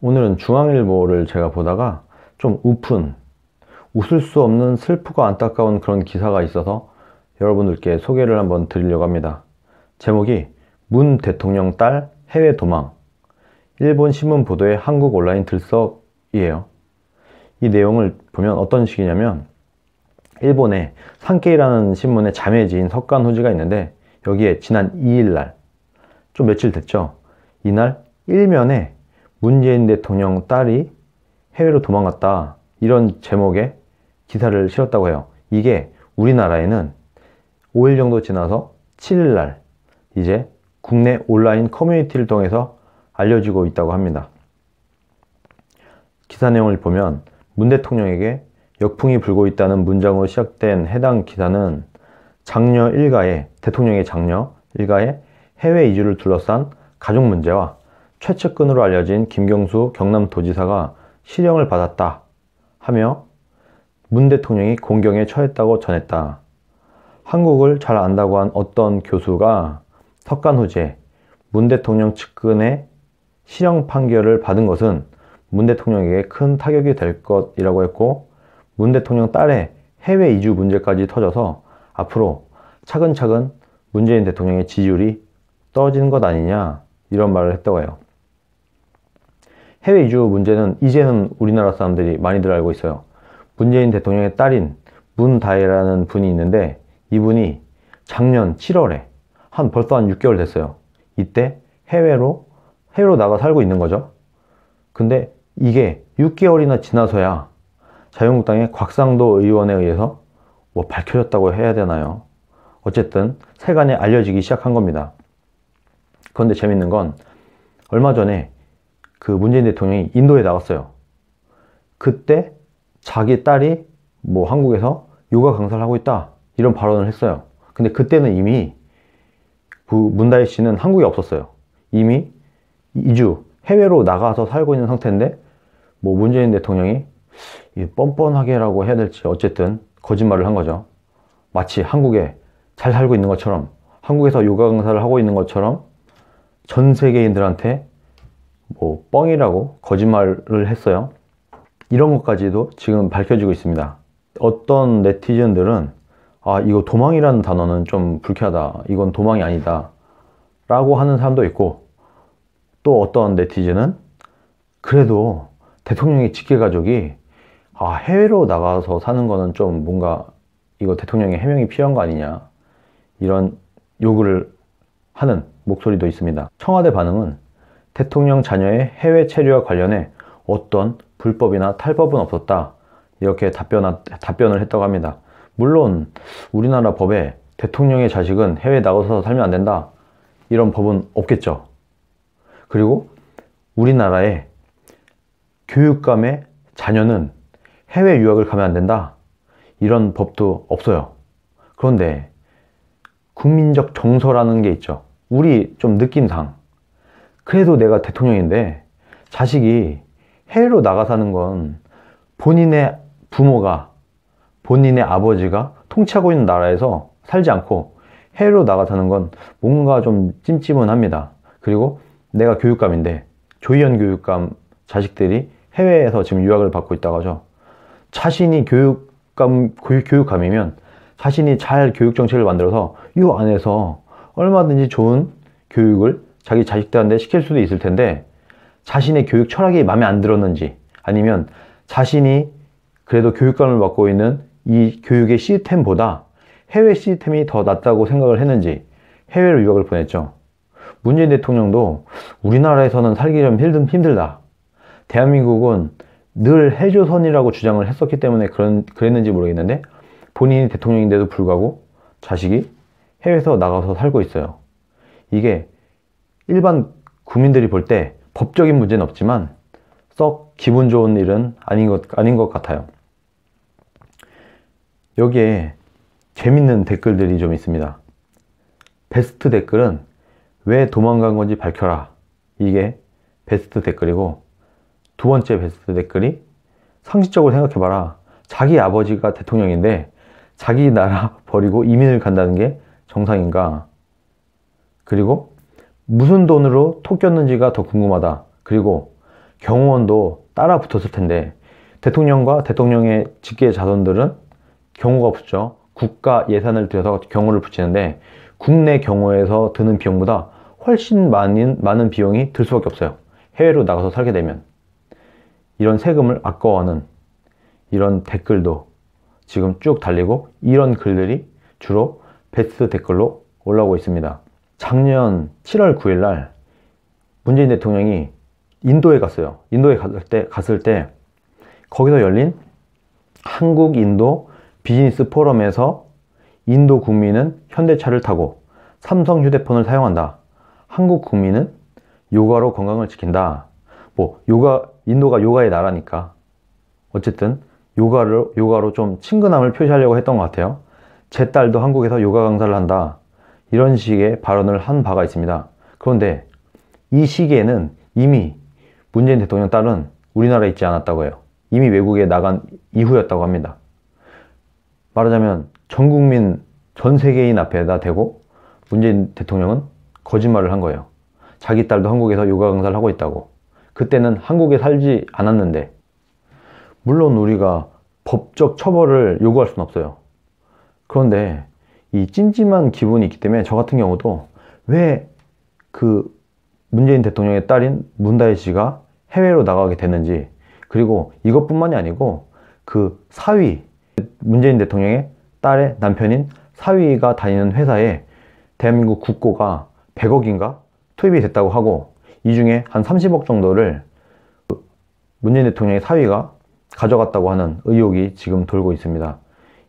오늘은 중앙일보를 제가 보다가 좀 웃을 수 없는 슬프고 안타까운 그런 기사가 있어서 여러분들께 소개를 한번 드리려고 합니다. 제목이 문 대통령 딸 해외 도망, 일본 신문 보도에 한국 온라인 들썩이에요. 이 내용을 보면 어떤 식이냐면, 일본의 산케이라는 신문의 자매지인 석간호지가 있는데, 여기에 지난 2일날, 좀 며칠 됐죠. 이날 일면에 문재인 대통령 딸이 해외로 도망갔다, 이런 제목의 기사를 실었다고 해요. 이게 우리나라에는 5일 정도 지나서 7일날 이제 국내 온라인 커뮤니티를 통해서 알려지고 있다고 합니다. 기사 내용을 보면 문 대통령에게 역풍이 불고 있다는 문장으로 시작된 해당 기사는 대통령의 장녀 일가의 해외 이주를 둘러싼 가족 문제와 최측근으로 알려진 김경수 경남도지사가 실형을 받았다 하며 문 대통령이 공경에 처했다고 전했다. 한국을 잘 안다고 한 어떤 교수가 석간호지에 문 대통령 측근의 실형 판결을 받은 것은 문 대통령에게 큰 타격이 될 것이라고 했고, 문 대통령 딸의 해외 이주 문제까지 터져서 앞으로 차근차근 문재인 대통령의 지지율이 떨어지는 것 아니냐, 이런 말을 했다고 해요. 해외 이주 문제는 이제는 우리나라 사람들이 많이들 알고 있어요. 문재인 대통령의 딸인 문다혜라는 분이 있는데, 이분이 작년 7월에 벌써 한 6개월 됐어요. 이때 해외로 나가 살고 있는 거죠. 근데 이게 6개월이나 지나서야 자유한국당의 곽상도 의원에 의해서 밝혀졌다고 해야 되나요? 어쨌든 세간에 알려지기 시작한 겁니다. 그런데 재밌는 건, 얼마 전에 그 문재인 대통령이 인도에 나갔어요. 그때 자기 딸이 한국에서 요가 강사를 하고 있다, 이런 발언을 했어요. 근데 그때는 이미 문다혜 씨는 한국에 없었어요. 이미 해외로 나가서 살고 있는 상태인데, 문재인 대통령이 뻔뻔하게라고 해야 될지 어쨌든 거짓말을 한 거죠. 마치 한국에 잘 살고 있는 것처럼, 한국에서 요가 강사를 하고 있는 것처럼 전 세계인들한테 뻥이라고 거짓말을 했어요. 이런 것까지도 지금 밝혀지고 있습니다. 어떤 네티즌들은 이거 도망이라는 단어는 좀 불쾌하다, 이건 도망이 아니다 라고 하는 사람도 있고, 또 어떤 네티즌은 그래도 대통령의 직계가족이 해외로 나가서 사는 거는 좀 뭔가 이거 대통령의 해명이 필요한 거 아니냐, 이런 요구를 하는 목소리도 있습니다. 청와대 반응은 대통령 자녀의 해외 체류와 관련해 어떤 불법이나 탈법은 없었다, 이렇게 답변을 했다고 합니다. 물론 우리나라 법에 대통령의 자식은 해외에 나가서 살면 안 된다, 이런 법은 없겠죠. 그리고 우리나라의 교육감의 자녀는 해외 유학을 가면 안 된다, 이런 법도 없어요. 그런데 국민적 정서라는 게 있죠. 우리 좀 느낌상, 그래도 내가 대통령인데 자식이 해외로 나가 사는 건 본인의 부모가, 본인의 아버지가 통치하고 있는 나라에서 살지 않고 해외로 나가 사는 건 뭔가 좀 찜찜은 합니다. 그리고 내가 교육감인데 조희연 교육감 자식들이 해외에서 지금 유학을 받고 있다고 하죠. 자신이 교육감이면 자신이 잘 교육정책을 만들어서 이 안에서 얼마든지 좋은 교육을 자기 자식들한테 시킬 수도 있을 텐데, 자신의 교육 철학이 마음에 안 들었는지, 아니면 자신이 그래도 교육감을 맡고 있는 이 교육의 시스템보다 해외 시스템이 더 낫다고 생각을 했는지 해외로 유학을 보냈죠. 문재인 대통령도 우리나라에서는 살기 좀 힘들다, 대한민국은 늘 헬조선이라고 주장을 했었기 때문에 그랬는지 모르겠는데, 본인이 대통령인데도 불구하고 자식이 해외에서 나가서 살고 있어요. 이게 일반 국민들이 볼 때 법적인 문제는 없지만 썩 기분 좋은 일은 아닌 것 같아요. 여기에 재밌는 댓글들이 좀 있습니다. 베스트 댓글은 왜 도망간 건지 밝혀라, 이게 베스트 댓글이고, 두 번째 베스트 댓글이 상식적으로 생각해봐라, 자기 아버지가 대통령인데 자기 나라 버리고 이민을 간다는 게 정상인가, 그리고 무슨 돈으로 토 꼈는지가 더 궁금하다, 그리고 경호원도 따라 붙었을 텐데 대통령과 대통령의 직계 자손들은 경호가 붙죠. 국가 예산을 들여서 경호를 붙이는데 국내 경호에서 드는 비용보다 훨씬 많은 비용이 들 수밖에 없어요. 해외로 나가서 살게 되면. 이런 세금을 아까워하는 이런 댓글도 지금 쭉 달리고 이런 글들이 주로 베스트 댓글로 올라오고 있습니다. 작년 7월 9일 날 문재인 대통령이 인도에 갔어요. 인도에 갔을 때 거기서 열린 한국-인도 비즈니스 포럼에서 인도 국민은 현대차를 타고 삼성 휴대폰을 사용한다. 한국 국민은 요가로 건강을 지킨다. 인도가 요가의 나라니까 어쨌든 요가로 좀 친근함을 표시하려고 했던 것 같아요. 제 딸도 한국에서 요가 강사를 한다. 이런 식의 발언을 한 바가 있습니다. 그런데 이 시기에는 이미 문재인 대통령 딸은 우리나라에 있지 않았다고 해요. 이미 외국에 나간 이후였다고 합니다. 말하자면 전 국민, 전 세계인 앞에다 대고 문재인 대통령은 거짓말을 한 거예요. 자기 딸도 한국에서 요가 강사를 하고 있다고. 그때는 한국에 살지 않았는데, 물론 우리가 법적 처벌을 요구할 수는 없어요. 그런데 이 찜찜한 기분이 있기 때문에 저 같은 경우도 왜 그 문재인 대통령의 딸인 문다혜 씨가 해외로 나가게 됐는지, 그리고 이것뿐만이 아니고 그 사위, 문재인 대통령의 딸의 남편인 사위가 다니는 회사에 대한민국 국고가 100억인가 투입이 됐다고 하고, 이 중에 한 30억 정도를 문재인 대통령의 사위가 가져갔다고 하는 의혹이 지금 돌고 있습니다.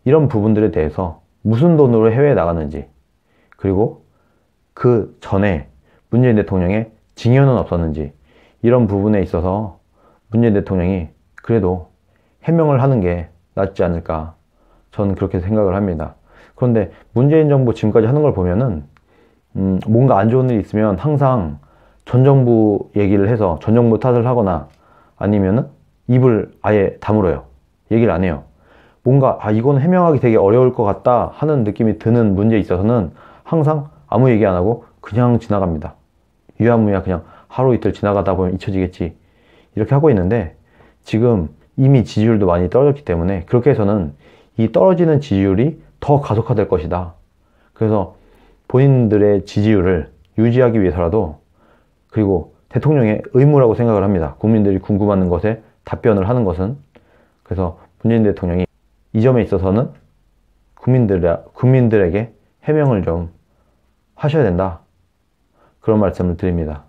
이런 부분들에 대해서 무슨 돈으로 해외에 나갔는지, 그리고 그 전에 문재인 대통령의 징여는 없었는지, 이런 부분에 있어서 문재인 대통령이 그래도 해명을 하는 게 낫지 않을까, 저는 그렇게 생각을 합니다. 그런데 문재인 정부 지금까지 하는 걸 보면은 뭔가 안 좋은 일이 있으면 항상 전 정부 얘기를 해서 전 정부 탓을 하거나 아니면은 입을 아예 다물어요. 얘기를 안 해요. 뭔가 이건 해명하기 되게 어려울 것 같다 하는 느낌이 드는 문제에 있어서는 항상 아무 얘기 안 하고 그냥 지나갑니다. 유야무야 그냥 하루 이틀 지나가다 보면 잊혀지겠지, 이렇게 하고 있는데, 지금 이미 지지율도 많이 떨어졌기 때문에 그렇게 해서는 이 떨어지는 지지율이 더 가속화될 것이다. 그래서 본인들의 지지율을 유지하기 위해서라도, 그리고 대통령의 의무라고 생각을 합니다. 국민들이 궁금한 것에 답변을 하는 것은. 그래서 문재인 대통령이 이 점에 있어서는 국민들에게 해명을 좀 하셔야 된다, 그런 말씀을 드립니다.